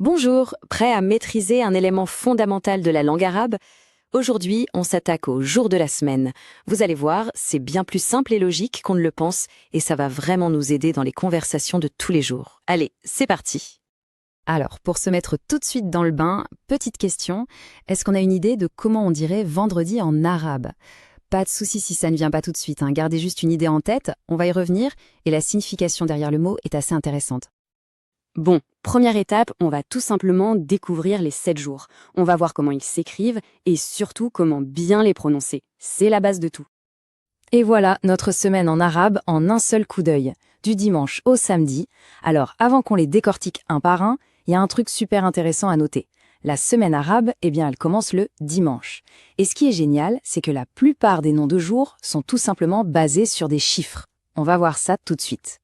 Bonjour, prêt à maîtriser un élément fondamental de la langue arabe? Aujourd'hui, on s'attaque au jour de la semaine. Vous allez voir, c'est bien plus simple et logique qu'on ne le pense et ça va vraiment nous aider dans les conversations de tous les jours. Allez, c'est parti! Alors, pour se mettre tout de suite dans le bain, petite question, est-ce qu'on a une idée de comment on dirait vendredi en arabe? Pas de souci si ça ne vient pas tout de suite, gardez juste une idée en tête, on va y revenir, et la signification derrière le mot est assez intéressante. Bon, première étape, on va tout simplement découvrir les 7 jours. On va voir comment ils s'écrivent et surtout comment bien les prononcer. C'est la base de tout. Et voilà notre semaine en arabe en un seul coup d'œil, du dimanche au samedi. Alors, avant qu'on les décortique un par un, il y a un truc super intéressant à noter. La semaine arabe, elle commence le dimanche. Et ce qui est génial, c'est que la plupart des noms de jours sont tout simplement basés sur des chiffres. On va voir ça tout de suite.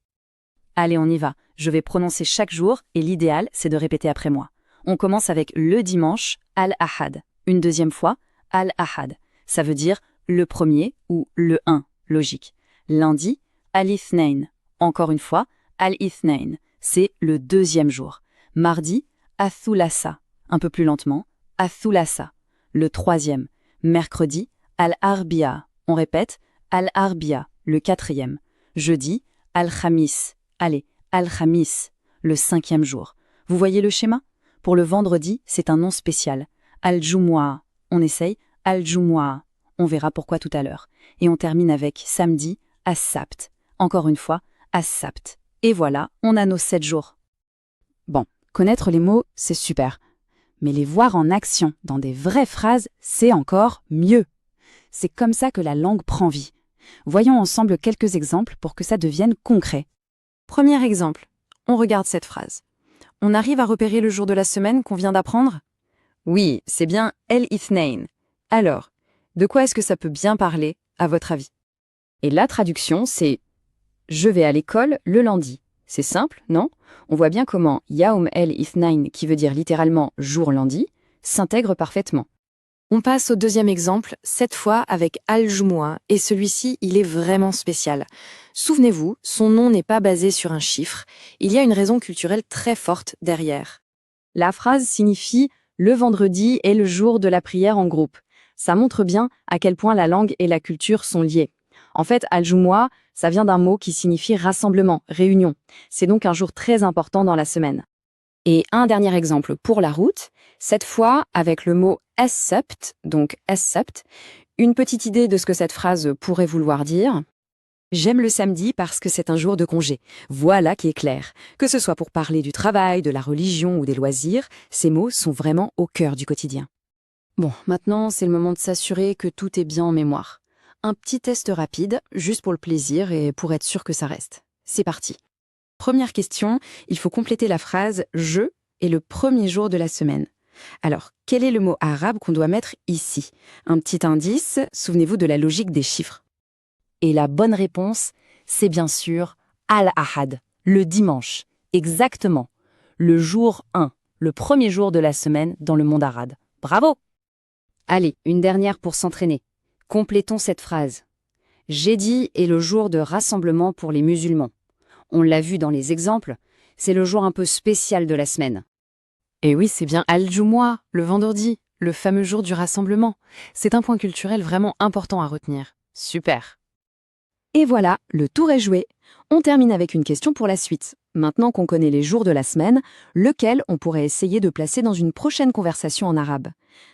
Allez, on y va. Je vais prononcer chaque jour et l'idéal, c'est de répéter après moi. On commence avec le dimanche, Al-Ahad. Une deuxième fois, Al-Ahad. Ça veut dire le premier ou le 1, logique. Lundi, Al-Ithnain. Encore une fois, Al-Ithnain. C'est le deuxième jour. Mardi, Athulasa. Un peu plus lentement, Athulasa. Le troisième. Mercredi, Al-Arbia. On répète, Al-Arbia. Le quatrième. Jeudi, Al-Khamis. Allez, Al-Khamis, le cinquième jour. Vous voyez le schéma? Pour le vendredi, c'est un nom spécial. Al-Jumu'ah. On essaye, Al-Jumu'ah. On verra pourquoi tout à l'heure. Et on termine avec samedi, As-Sabt. Encore une fois, As-Sabt. Et voilà, on a nos 7 jours. Bon, connaître les mots, c'est super. Mais les voir en action, dans des vraies phrases, c'est encore mieux. C'est comme ça que la langue prend vie. Voyons ensemble quelques exemples pour que ça devienne concret. Premier exemple, on regarde cette phrase. On arrive à repérer le jour de la semaine qu'on vient d'apprendre? Oui, c'est bien El-Ithnain. Alors, de quoi est-ce que ça peut bien parler, à votre avis? Et la traduction, c'est « Je vais à l'école le lundi ». C'est simple, non? On voit bien comment « Yaum el-Ithnain », qui veut dire littéralement « jour lundi », s'intègre parfaitement. On passe au deuxième exemple, cette fois avec Al-Jumu'ah, et celui-ci, il est vraiment spécial. Souvenez-vous, son nom n'est pas basé sur un chiffre, il y a une raison culturelle très forte derrière. La phrase signifie « le vendredi est le jour de la prière en groupe ». Ça montre bien à quel point la langue et la culture sont liées. En fait, Al-Jumu'ah, ça vient d'un mot qui signifie rassemblement, réunion. C'est donc un jour très important dans la semaine. Et un dernier exemple pour la route, cette fois avec le mot as-sabt, donc as-sabt. Une petite idée de ce que cette phrase pourrait vouloir dire. J'aime le samedi parce que c'est un jour de congé. Voilà qui est clair. Que ce soit pour parler du travail, de la religion ou des loisirs, ces mots sont vraiment au cœur du quotidien. Bon, maintenant c'est le moment de s'assurer que tout est bien en mémoire. Un petit test rapide, juste pour le plaisir et pour être sûr que ça reste. C'est parti. Première question, il faut compléter la phrase « Je » est le premier jour de la semaine. Alors, quel est le mot arabe qu'on doit mettre ici? Un petit indice, souvenez-vous de la logique des chiffres. Et la bonne réponse, c'est bien sûr Al-Ahad, le dimanche. Exactement. Le jour 1, le premier jour de la semaine dans le monde arabe. Bravo! Allez, une dernière pour s'entraîner. Complétons cette phrase. Jeudi est le jour de rassemblement pour les musulmans. On l'a vu dans les exemples, c'est le jour un peu spécial de la semaine. Et oui, c'est bien Al-Jumu'ah, le vendredi, le fameux jour du rassemblement. C'est un point culturel vraiment important à retenir. Super! Et voilà, le tour est joué. On termine avec une question pour la suite. Maintenant qu'on connaît les jours de la semaine, lequel on pourrait essayer de placer dans une prochaine conversation en arabe?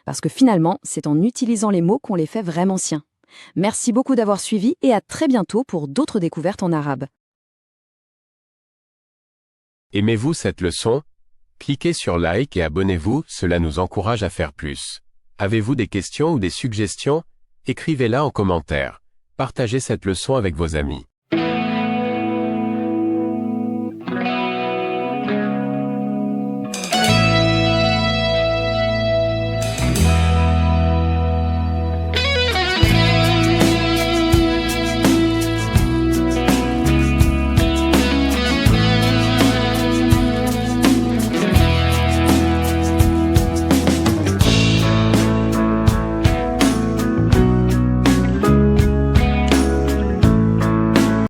Parce que finalement, c'est en utilisant les mots qu'on les fait vraiment siens. Merci beaucoup d'avoir suivi et à très bientôt pour d'autres découvertes en arabe. Aimez-vous cette leçon? Cliquez sur like et abonnez-vous, cela nous encourage à faire plus. Avez-vous des questions ou des suggestions? Écrivez-la en commentaire. Partagez cette leçon avec vos amis.